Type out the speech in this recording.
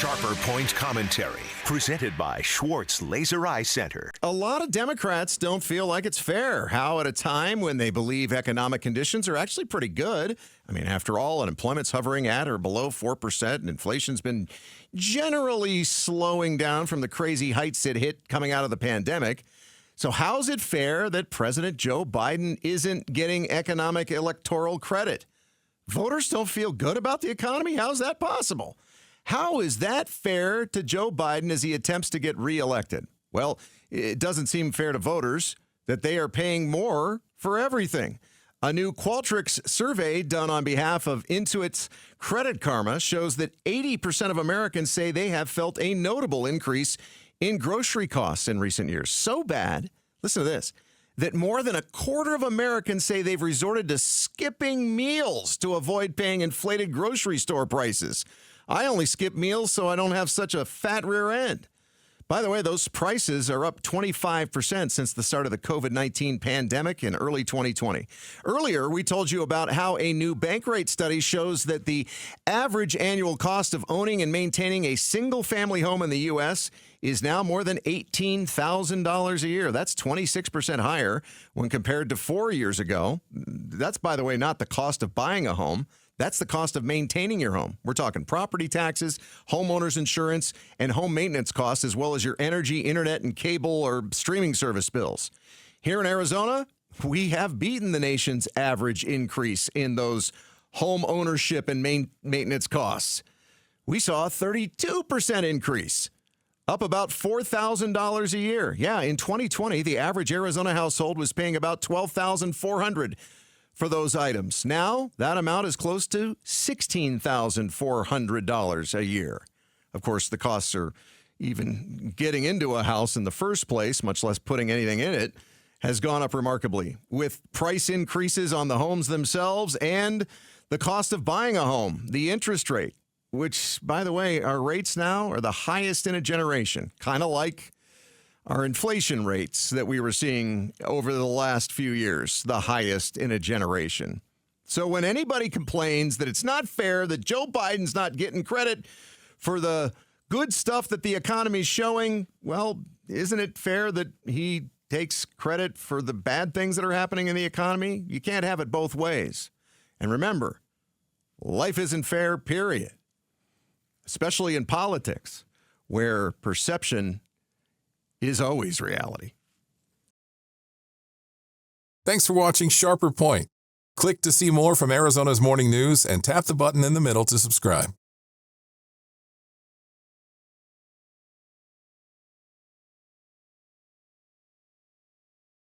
Sharper Point Commentary, presented by Schwartz Laser Eye Center. A lot of Democrats don't feel like it's fair. How at a time when they believe economic conditions are actually pretty good. I mean, after all, unemployment's hovering at or below 4%, and inflation's been generally slowing down from the crazy heights it hit coming out of the pandemic. So how's it fair that President Joe Biden isn't getting economic electoral credit? Voters don't feel good about the economy? How's that possible? How is that fair to Joe Biden as he attempts to get reelected? Well, it doesn't seem fair to voters that they are paying more for everything. A new Qualtrics survey done on behalf of Intuit's Credit Karma shows that 80% of Americans say they have felt a notable increase in grocery costs in recent years. So bad, listen to this, that more than a quarter of Americans say they've resorted to skipping meals to avoid paying inflated grocery store prices. I only skip meals so I don't have such a fat rear end. By the way, those prices are up 25% since the start of the COVID-19 pandemic in early 2020. Earlier, we told you about how a new bank rate study shows that the average annual cost of owning and maintaining a single-family home in the U.S. is now more than $18,000 a year. That's 26% higher when compared to 4 years ago. That's, by the way, not the cost of buying a home. That's the cost of maintaining your home. We're talking property taxes, homeowners insurance, and home maintenance costs, as well as your energy, internet, and cable or streaming service bills. Here in Arizona, we have beaten the nation's average increase in those home ownership and maintenance costs. We saw a 32% increase, up about $4,000 a year. Yeah, in 2020, the average Arizona household was paying about $12,400 for those items. Now, that amount is close to $16,400 a year. Of course, the costs are even getting into a house in the first place, much less putting anything in it, has gone up remarkably, with price increases on the homes themselves and the cost of buying a home, the interest rate, which, by the way, our rates now are the highest in a generation, kind of like our inflation rates that we were seeing over the last few years, the highest in a generation. So when anybody complains that it's not fair that Joe Biden's not getting credit for the good stuff that the economy's showing, well, isn't it fair that he takes credit for the bad things that are happening in the economy? You can't have it both ways. And remember, life isn't fair, period. Especially in politics, where perception is always reality. Thanks for watching Sharper Point. Click to see more from Arizona's Morning News and tap the button in the middle to subscribe.